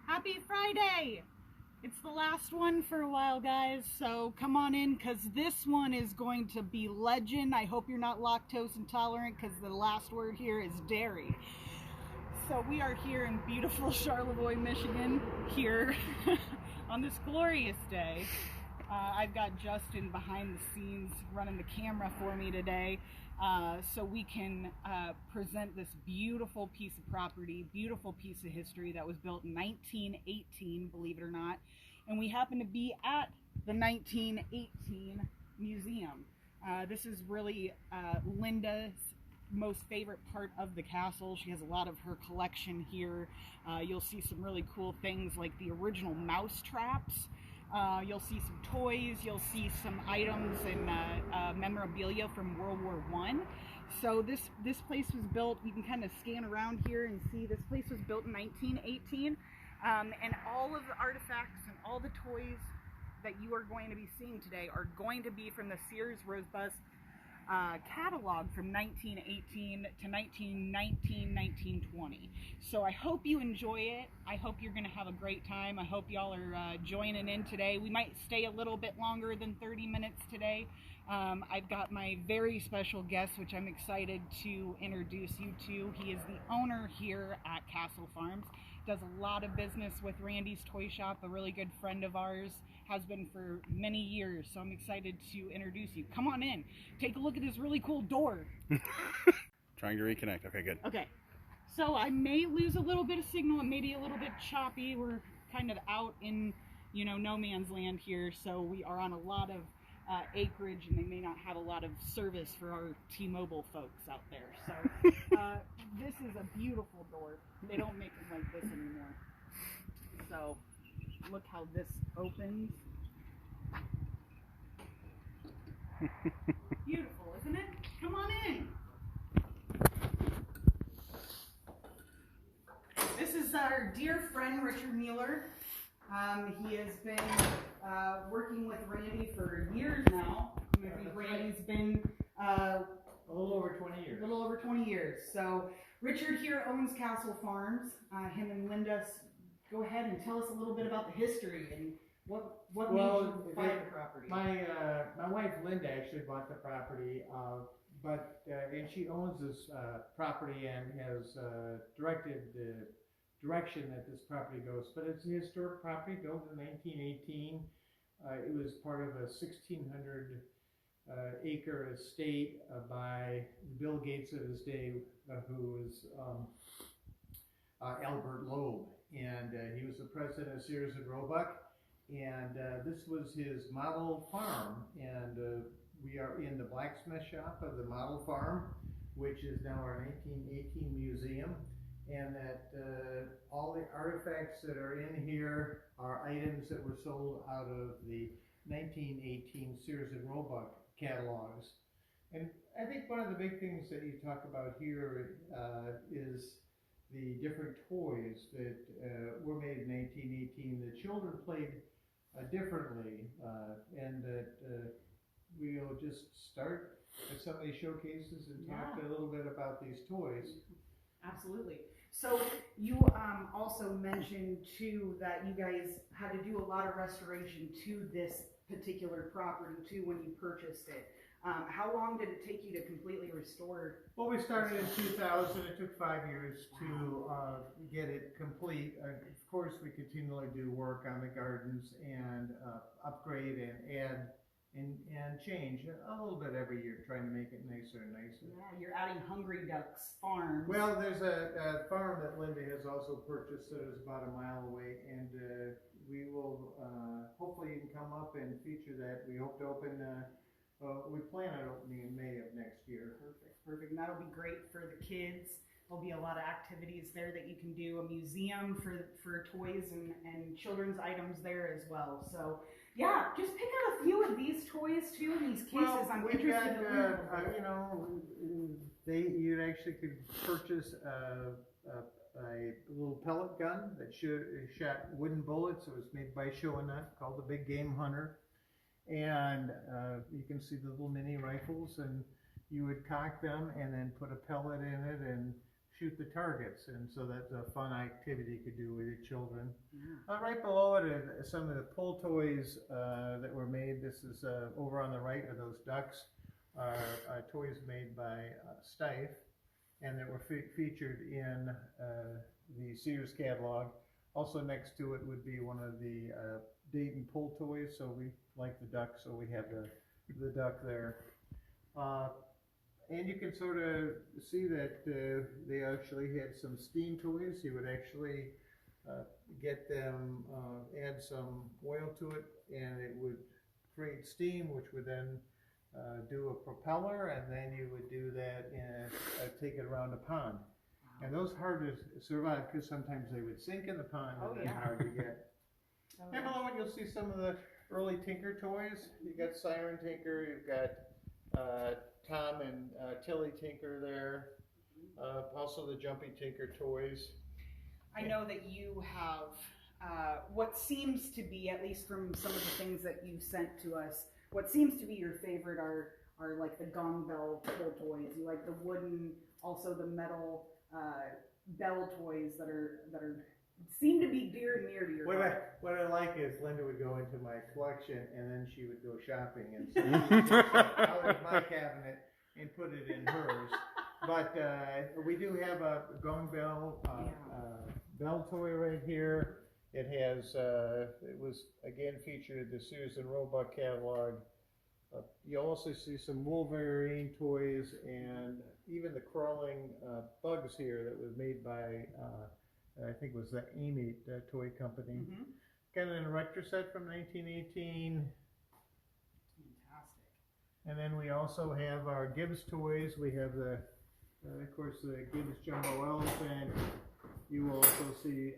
Happy Friday! It's the last one for a while, guys, so come on in because this one is going to be legend. I hope you're not lactose intolerant because the last word here is dairy. So we are here in beautiful Charlevoix, Michigan, here on this glorious day. I've got Justin behind the scenes running the camera for me today, so we can present this beautiful piece of property, beautiful piece of history that was built in 1918, believe it or not. And we happen to be at the 1918 museum. This is really Linda's most favorite part of the castle. She has a lot of her collection here. You'll see some really cool things like the original mouse traps. You'll see some toys, you'll see some items and memorabilia from World War I. So this place was built, you can kind of scan around here and see this place was built in 1918. And all of the artifacts and all the toys that you are going to be seeing today are going to be from the Sears Rosebud catalog from 1918 to 1919, 1920. So I hope you enjoy it. I hope you're going to have a great time. I hope y'all are joining in today. We might stay a little bit longer than 30 minutes today. I've got my very special guest, which I'm excited to introduce you to. He is the owner here at Castle Farms. Does a lot of business with Randy's Toy Shop, a really good friend of ours, has been for many years, so I'm excited to introduce you. Come on in. Take a look at this really cool door. Trying to reconnect. Okay, good. Okay, so I may lose a little bit of signal. It may be a little bit choppy. We're kind of out in, no man's land here, so we are on a lot of acreage, and they may not have a lot of service for our T-Mobile folks out there. So this is a beautiful door. They don't make them like this anymore. So look how this opens. Beautiful, isn't it? Come on in. This is our dear friend Richard Mueller. He has been working with Randy for years now. Randy's been a little over 20 years. A little over 20 years. So Richard here owns Castle Farms. Him and Linda, go ahead and tell us a little bit about the history and what made you buy the property. My wife Linda actually bought the property, and she owns this property and has directed the direction that this property goes. But it's a historic property built in 1918. It was part of a 1,600 acre estate by Bill Gates of his day, who was Albert Loeb, and he was the president of Sears and Roebuck, and this was his model farm, and we are in the blacksmith shop of the model farm, which is now our 1918 museum, and that all the artifacts that are in here are items that were sold out of the 1918 Sears and Roebuck catalogs. And I think one of the big things that you talk about here is the different toys that were made in 1918. The children played differently, and that we'll just start at some of these showcases and talk a little bit about these toys. Absolutely. So you also mentioned too that you guys had to do a lot of restoration to this particular property too when you purchased it. How long did it take you to completely restore? Well, we started in 2000. It took 5 years to get it complete. Of course, we continually do work on the gardens and upgrade and add and change a little bit every year, trying to make it nicer and nicer. Yeah, you're adding Hungry Ducks Farm. Well, there's a farm that Linda has also purchased that is about a mile away, and we will hopefully you can come up and feature that. We hope to open. We plan on opening in May of next year. Perfect. And that'll be great for the kids. There'll be a lot of activities there that you can do. A museum for toys and children's items there as well. So yeah, just pick out a few of these toys too in these cases. Well, I'm interested to learn. You actually could purchase a little pellet gun that shot wooden bullets. It was made by Showanut, called the Big Game Hunter. And you can see the little mini rifles, and you would cock them and then put a pellet in it and shoot the targets, and so that's a fun activity you could do with your children. Yeah. Right below it are some of the pull toys that were made. This is over on the right are those ducks, are toys made by Stife, and that were featured in the Sears catalog. Also next to it would be one of the Dayton pull toys, so we like the duck, so we have the duck there. And you can sort of see that they actually had some steam toys. You would actually get them, add some oil to it, and it would create steam, which would then do a propeller, and then you would do that and take it around a pond. Wow. And those hard to survive because sometimes they would sink in the pond and then hard to get. And below it you'll see some of the early Tinker toys. You've got Siren Tinker, you've got Tom and Tilly Tinker there, also the Jumpy Tinker toys. I know that you have what seems to be, at least from some of the things that you've sent to us, what seems to be your favorite are like the gong bell pull toys. You like the wooden, also the metal bell toys that are seem to be dear and near to your heart. What I like is Linda would go into my collection and then she would go shopping and so she would take out of my cabinet and put it in hers. But we do have a gong bell bell toy right here. It has it was again featured in the Sears and Roebuck catalog. You also see some Wolverine toys and even the crawling bugs here that was made by I think it was the Amy toy company. Mm-hmm. Got an erector set from 1918. Fantastic. And then we also have our Gibbs toys. We have the, of course, the Gibbs Jumbo Elephant. You will also see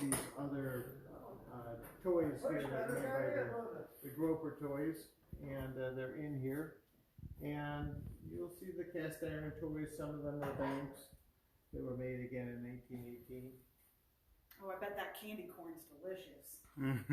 these other toys here that are made by the Groper toys, and they're in here. And you'll see the cast iron toys. Some of them are banks. They were made again in 1918. Oh, I bet that candy corn's delicious.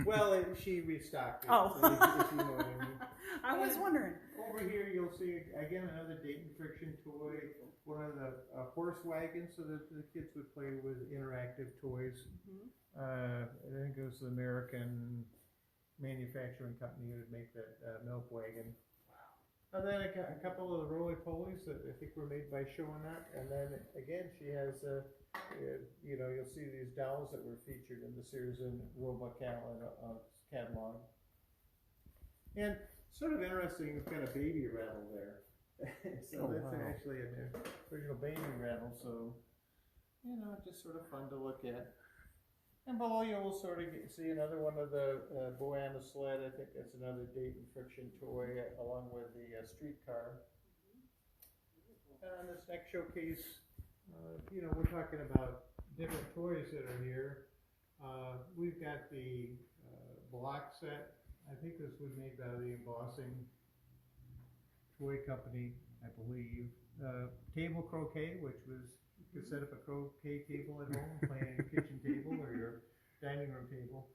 Well, she restocked it. Oh. If you know what I mean. I was wondering. Over here you'll see, again, another Dayton Friction toy. One of the horse wagons so that the kids would play with interactive toys. Mm-hmm. I think it was the American manufacturing company who would make that milk wagon. And then a couple of the roly-polies that I think were made by Showinut. And then again, she has, you know, you'll see these dolls that were featured in the Sears and Roebuck catalog. And sort of interesting, we've got a baby rattle there. So that's actually an original baby rattle. So, you know, just sort of fun to look at. And below you will sort of see another one of the Boana sled. I think that's another Dayton Friction toy along with the streetcar. And on this next showcase, you know, we're talking about different toys that are here. We've got the block set. I think this was made by the Embossing Toy Company, I believe. Table croquet, which was you could set up a croquet table at home, play on your kitchen table or your dining room table.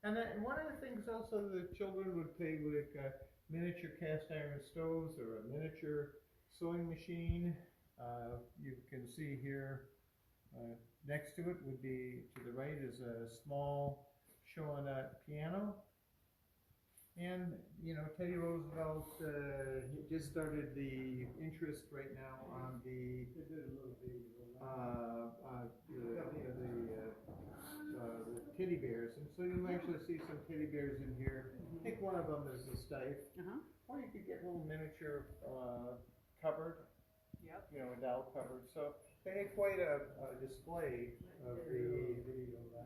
And then one of the things also the children would play with miniature cast iron stoves or a miniature sewing machine. You can see here next to it would be, to the right is a small Showinut piano. And, you know, Teddy Roosevelt just started the interest right now on the teddy bears. And so you'll actually see some teddy bears in here. I think one of them is the Stife. Or you could get a little miniature cupboard. Yep. You know, a doll cupboard. So they had quite a display of the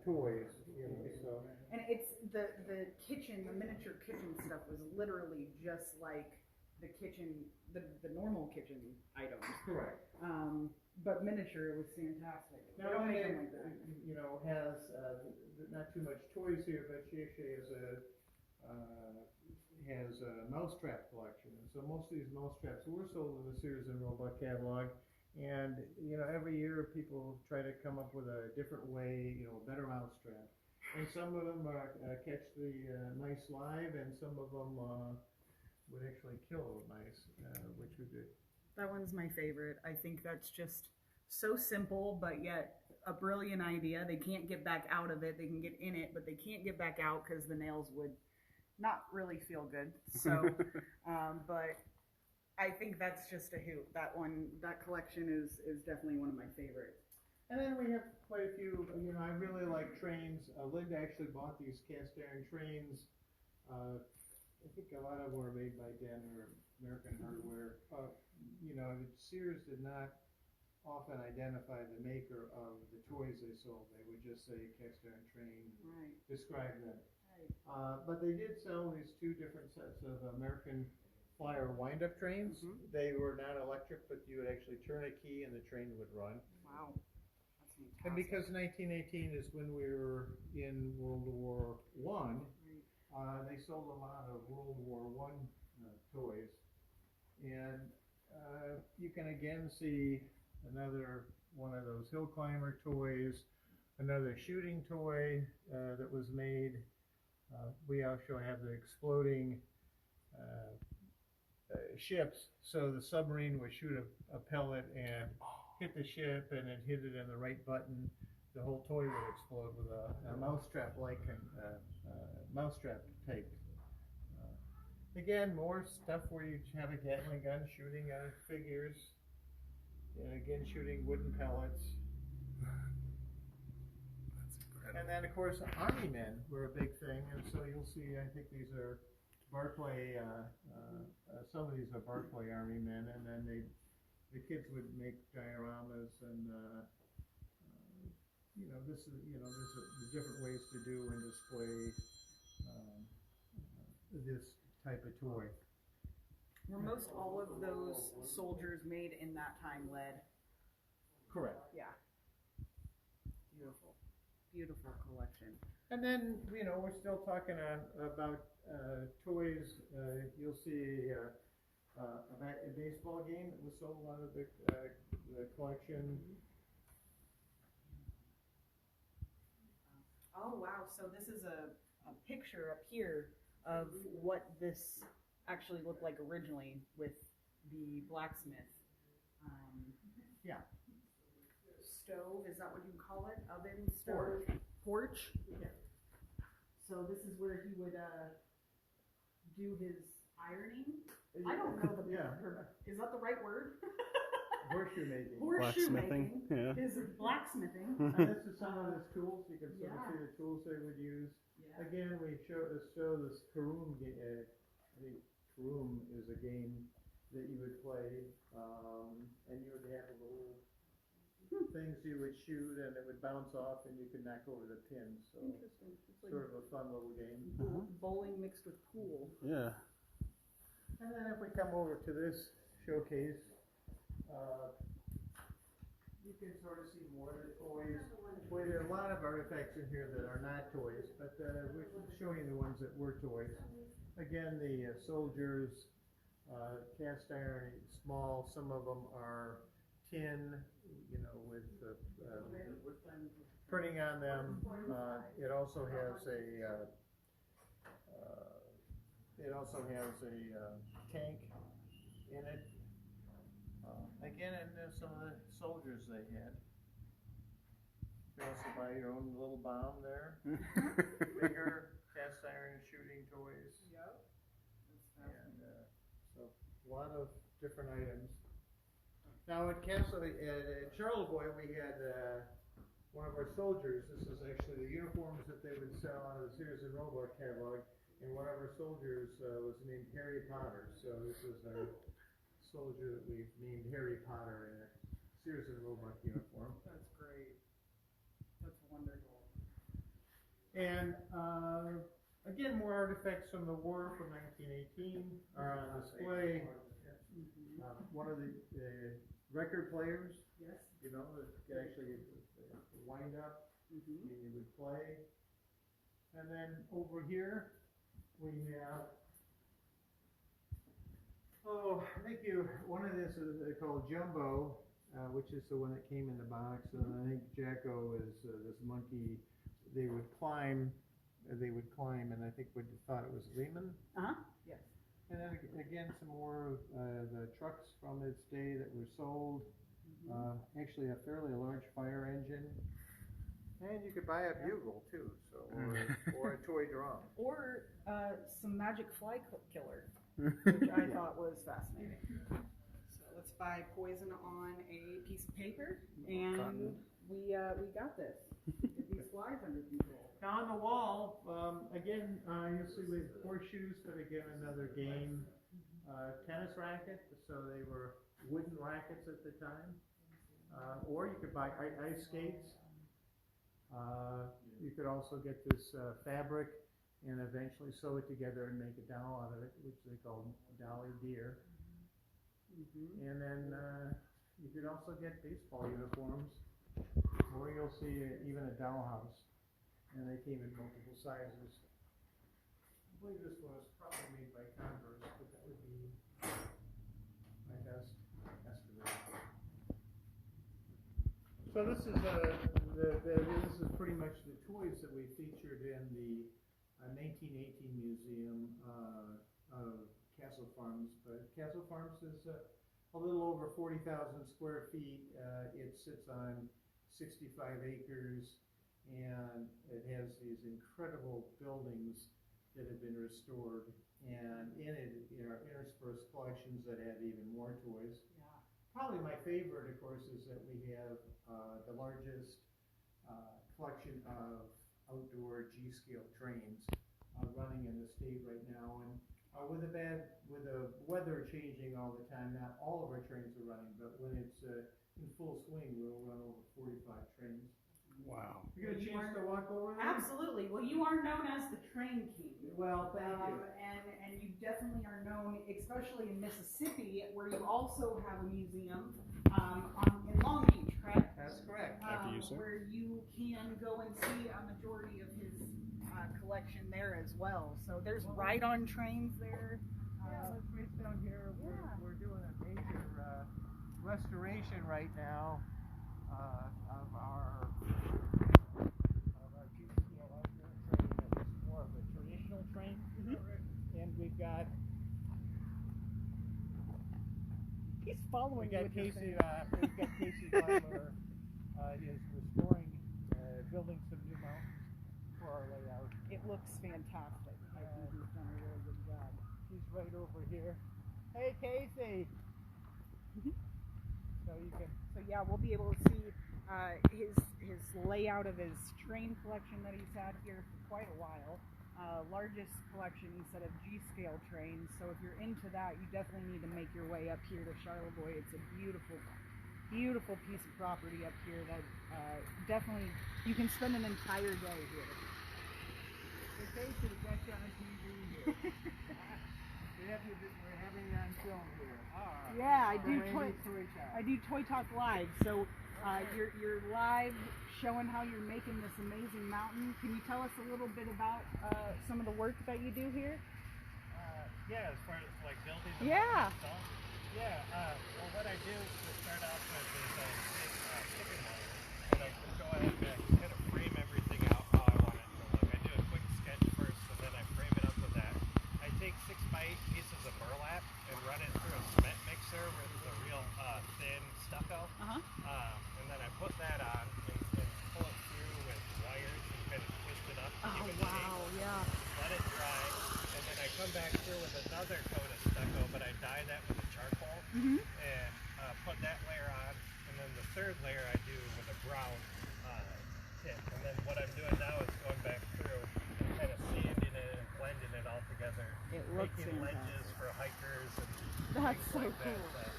toys. You know, so. And it's the kitchen, the miniature kitchen stuff was literally just like the kitchen, the normal kitchen items. Correct. But miniature, it was fantastic. Now, don't make them like that. You know, has not too much toys here, but she actually has a mousetrap collection. And so most of these mousetraps were sold in the Sears and Roebuck catalog. And, you know, every year people try to come up with a different way, you know, a better mousetrap. And some of them catch the mice live, and some of them would actually kill the mice, which we did. That one's my favorite. I think that's just so simple, but yet a brilliant idea. They can't get back out of it. They can get in it, but they can't get back out because the nails would not really feel good. So, but I think that's just a hoot. That collection is definitely one of my favorites. And then we have quite a few, you know, I really like trains. Linda actually bought these cast iron trains. I think a lot of them were made by Denver American Hardware. You know, Sears did not often identify the maker of the toys they sold. They would just say cast iron train, Right. describe them. Right. But they did sell these two different sets of American Flyer wind-up trains. They were not electric, but you would actually turn a key and the train would run. Wow. That's And fantastic. because 1918 is when we were in World War I, they sold a lot of World War I toys. And you can again see another one of those hill climber toys, another shooting toy that was made. We also have the exploding ships, so the submarine would shoot a pellet and hit the ship, and it hit it in the right button. The whole toy would explode with a mousetrap mousetrap type. Again, more stuff where you have a Gatling gun shooting figures, and again shooting wooden pellets. And then, of course, army men were a big thing, and so you'll see, I think these are Barclay, some of these are Barclay army men, and then the kids would make dioramas, and there's the different ways to do and display this type of toy. Were most all of those soldiers made in that time lead? Correct. Yeah. Beautiful. Beautiful collection. And then, we're still talking about toys. You'll see a baseball game that was sold a lot of the collection. Oh, wow. So this is a picture up here of what this actually looked like originally with the blacksmith. Yeah. Stove, is that what you call it? Oven, stove? Porch? Yeah. So this is where he would do his ironing? I don't know the Is that the right word? Horseshoe making. Horseshoe Blacksmithing, making. yeah. His blacksmithing. And this is some of his tools. You can sort of see the tools they would use. Yeah. Again, we show this Karoom game. I think Karoom is a game that you would play, and you would have little things you would shoot, and it would bounce off, and you could knock over the pin. So Interesting. It's like sort of a fun little game. bowling mixed with pool. Yeah. And then if we come over to this showcase, you can sort of see more of the toys. Well, there are a lot of artifacts in here that are not toys, but we're showing the ones that were toys. Again, the soldiers, cast iron, small. Some of them are tin, with printing on them. It also has a tank in it. Again, and some of the soldiers they had. You can also buy your own little bomb there. Bigger cast iron shooting toys. Yep. And so a lot of different items. Now at Charlevoix, we had one of our soldiers. This is actually the uniforms that they would sell out of the Sears and Roebuck catalog. And one of our soldiers was named Harry Potter. So this is our soldier that we've named Harry Potter in a Sears and Roebuck uniform. That's great. That's wonderful. And again, more artifacts from the war from 1918 are on display. One of the record players, Yes. that actually wind up and you would play. And then over here we have, one of this is called Jumbo, which is the one that came in the box. And I think Jacko is this monkey. They would climb, and I think we thought it was Lehman. Yes. And then again, some more of the trucks from its day that were sold. Actually a fairly large fire engine. And you could buy a bugle too, so or a toy drum. Or some magic fly killer, which I thought was fascinating. So let's buy poison on a piece of paper, and we got this. Get these flies under control. Now on the wall, again, you'll see with horseshoes, but again another game. Tennis racket, so they were wooden rackets at the time. Or you could buy ice skates. You could also get this fabric and eventually sew it together and make a doll out of it, which they called dolly deer. And then you could also get baseball uniforms, or you'll see even a dollhouse, and they came in multiple sizes. I believe this was probably made by Converse, but that would be my best estimate. So this is this is pretty much the toys that we featured in the 1918 museum of Castle Farms. But Castle Farms is a little over 40,000 square feet. It sits on 65 acres, and it has these incredible buildings that have been restored. And in it are interspersed collections that have even more toys. Yeah. Probably my favorite, of course, is that we have the largest collection of outdoor G-scale trains running in the state right now. And with the weather changing all the time, not all of our trains are running, but when it's in full swing, we'll run over 45 trains. Wow. You get a chance to walk over there? Absolutely. Well, you are known as the Train King. Well, thank you. And you definitely are known, especially in Mississippi, where you also have a museum in Long Beach, correct? That's correct. After you, sir. Where you can go and see a majority of his collection there as well. So there's ride-on trains there. Yeah, let's race down here. We're doing a major restoration right now of our G-scale outdoor train. It's more of a traditional train, and we've got He's following you with your Casey. finger. We've got Casey Butler. Is restoring, building some new mountains for our layout. It looks fantastic. I think he's done a really good job. He's right over here. Hey, Casey. So you can. So yeah, we'll be able to see his layout of his train collection that he's had here for quite a while. Largest collection, he said, of G-scale trains. So if you're into that, you definitely need to make your way up here to Charlevoix. It's a beautiful piece of property up here that definitely you can spend an entire day here. Hey, Casey, we got you on TV here. We're having you on film here. Yeah, I do Toy Talk Live. So you're live showing how you're making this amazing mountain. Can you tell us a little bit about some of the work that you do here? Yeah, as far as like building the Yeah. mountain itself. Yeah, well what I do to start off with is I take chicken wire and I can go ahead and kind of frame everything out how I want it to look. I do a quick sketch first and then I frame it up with that. I take 6x8 pieces of burlap and run it through a cement mixer with a real thin stucco. And then I put that on and pull it through with wires and kind of twist it up. Oh, give it wow, shape, yeah. let it dry, and then I come back through with another coat of stucco, but I dye that with a charcoal and put that layer on, and then the third layer I do with a brown tip. And then what I'm doing now is going back through and kind of sanding it and blending it all together. It looks making fantastic. ledges for hikers and That's things so like cool. that.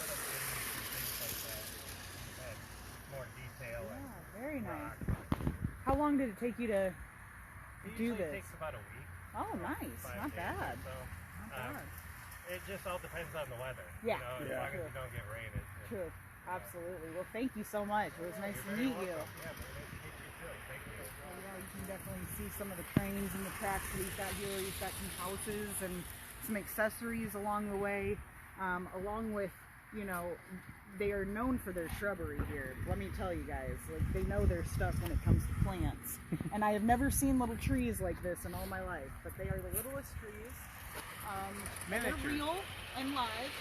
Little things like that. Add more detail and Yeah, very nice. rock. How long did it take you to It do usually this? takes about a week. Oh, nice. 5 Not days or bad. so. Not bad. It just all depends on the weather. Yeah. You know, as Yeah. long as you don't get rain. True. Absolutely. Well, thank you so much. It was nice to meet you. Yeah, nice to meet you too. Thank you. Yeah, you can definitely see some of the trains and the tracks that he's got here. He's got some houses and some accessories along the way, along with, you know, they are known for their shrubbery here. Let me tell you guys, like, they know their stuff when it comes to plants. And I have never seen little trees like this in all my life, but they are the littlest trees. They're Miniature. real and live.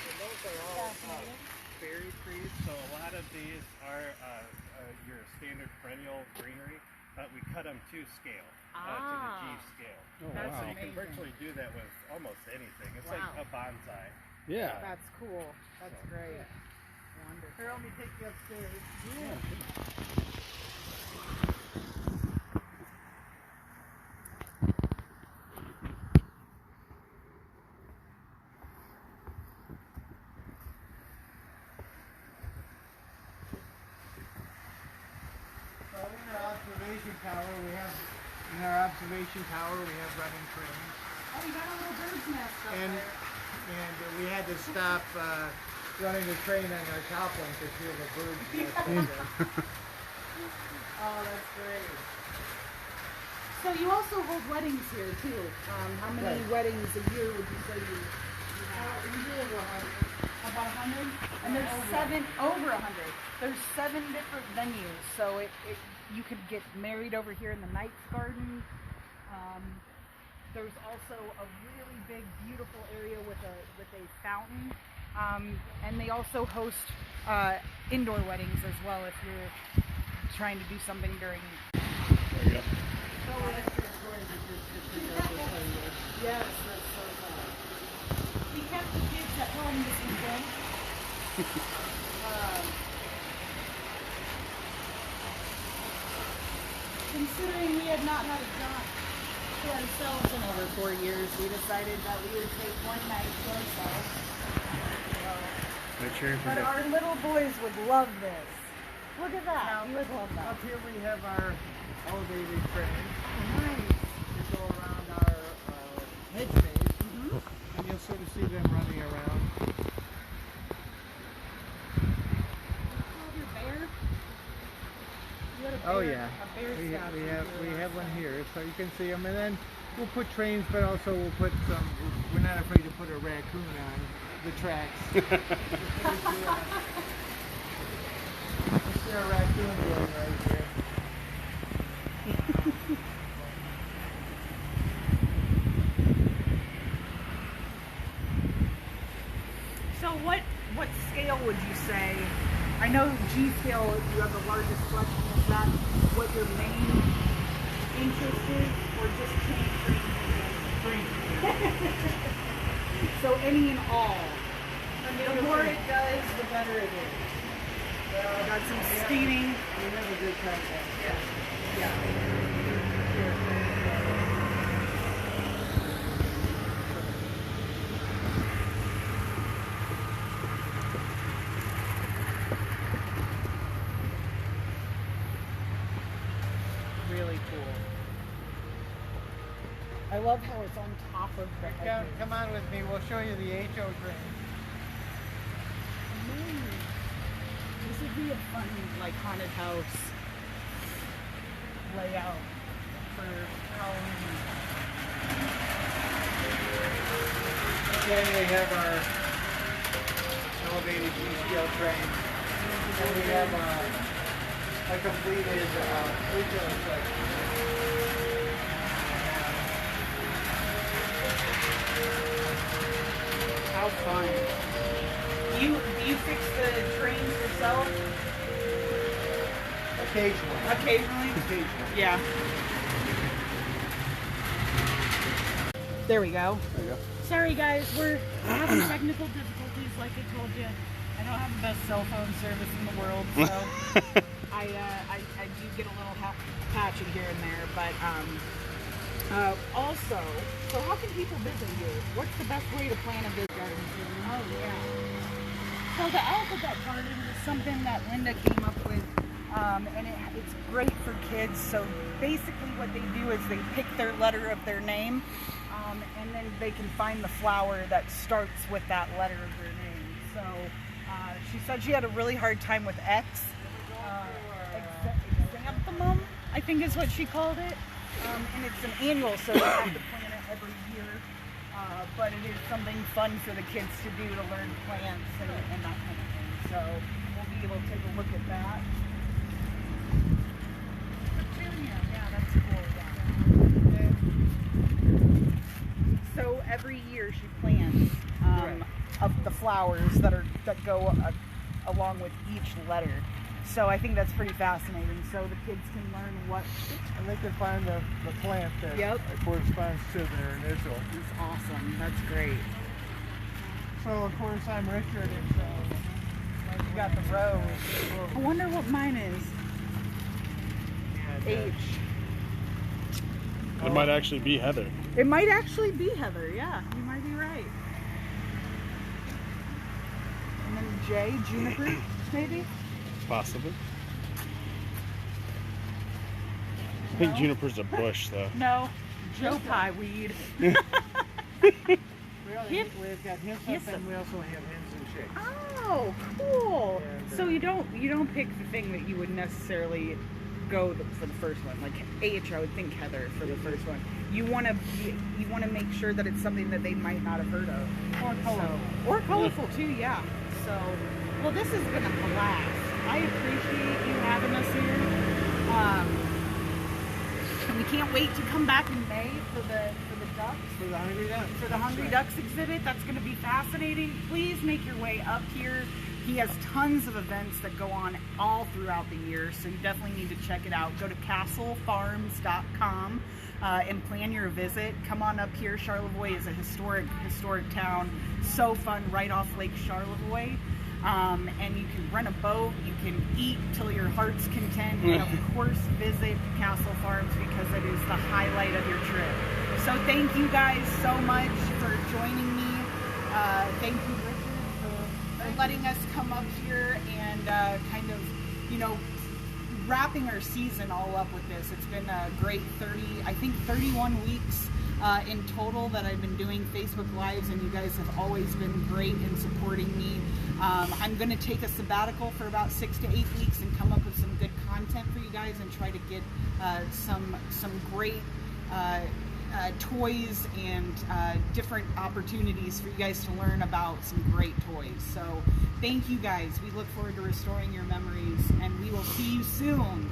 And those are all Fascinating. berry trees, so a lot of these are your standard perennial greenery, but we cut them to scale, to the G scale. Oh, That's wow. So you can amazing. virtually do that with almost anything. It's Wow. like a bonsai. Yeah. That's cool. That's great. Wonderful. Here, let me take you upstairs. So in our observation tower, we have running trains, Oh, you got a little bird's nest up and there. we had to stop running the train on our top one because we have a bird's nest in there. Oh, that's great. So you also hold weddings here too. How many Right. weddings a year would you say you have? We do over 100. About 100? And there's over 100. There's 7 different venues. So you could get married over here in the Knights Garden. There's also a really big, beautiful area with a fountain. And they also host indoor weddings as well if you're trying to do something during. There you go. Yes, that's so fun. We kept the kids at home this weekend. Considering we had not had a job to ourselves in over 4 years, we decided that we would take one night to ourselves. Make sure you But forget. our little boys would love this. Look at that. You would love that. Up here we have our elevated train. Nice. We go around our hedge maze, and you'll sort of see them running around. Your bear? You had a bear, Oh yeah, a bear we statue have one here, so you can see them. And then we'll put trains, but also we'll put some. We're not afraid to put a raccoon on the tracks. You see a raccoon going right here. So what scale would you say? I know G scale you have the largest collection. Is that what your main interest is, or just train? So any and all. The more it does, the better it is. Got some steaming. We have a good time. Really cool. I love how it's on top of the edges. Come on with me. We'll show you the HO train. Amazing. This would be a fun, like, haunted house layout for Halloween. Then we have our elevated GCL train. And we have a completed HO section. How fun. Do you fix the trains yourself? Occasionally. Occasionally? Occasionally. Yeah. There we go. There you go. Sorry guys, we're having technical difficulties like I told you. I don't have the best cell phone service in the world, so I do get a little patchy here and there, but also, so how can people visit you? What's the best way to plan a visit garden? Oh yeah. So the alphabet garden is something that Linda came up with, and it's great for kids. So basically what they do is they pick their letter of their name, and then they can find the flower that starts with that letter of their name. So she said she had a really hard time with X. Exanthemum, I think is what she called it. And it's an annual, so they have to plant it every year. But it is something fun for the kids to do to learn plants and that kind of thing. So we'll be able to take a look at that. Petunia, yeah, that's cool. Yeah. So every year she plants of the flowers that go along with each letter. So I think that's pretty fascinating. So the kids can learn what. And they can find the plant that corresponds to their initial. It's awesome. That's great. So of course I'm Richard, and so You got the rose. I wonder what mine is. and, H. It might actually be Heather. It might actually be Heather. Yeah, you might be right. And then J, juniper, maybe. Possibly. I think juniper's a bush, though. No, Joe Pie weed. we've got hyssop, Hyssop. and we also have hens and chicks. Oh, cool. And, So you don't pick the thing that you would necessarily go for the first one, like H. I would think Heather for the first one. You want to make sure that it's something that they might not have heard of, Or colorful. or colorful too. Yeah. So, well, this has been a blast. I appreciate you having us here. And we can't wait to come back in May for the ducks. For the Hungry Ducks. For the Hungry Ducks exhibit. That's going to be fascinating. Please make your way up here. He has tons of events that go on all throughout the year, so you definitely need to check it out. Go to castlefarms.com and plan your visit. Come on up here. Charlevoix is a historic town. So fun, right off Lake Charlevoix. And you can rent a boat, you can eat till your heart's content, and of course visit Castle Farms because it is the highlight of your trip. So thank you guys so much for joining me. Thank you, Richard, for letting us come up here and kind of, wrapping our season all up with this. It's been a great 31 weeks in total that I've been doing Facebook Lives, and you guys have always been great in supporting me. I'm going to take a sabbatical for about 6 to 8 weeks and come up with some good content for you guys and try to get some great toys and different opportunities for you guys to learn about some great toys. So thank you guys. We look forward to restoring your memories, and we will see you soon.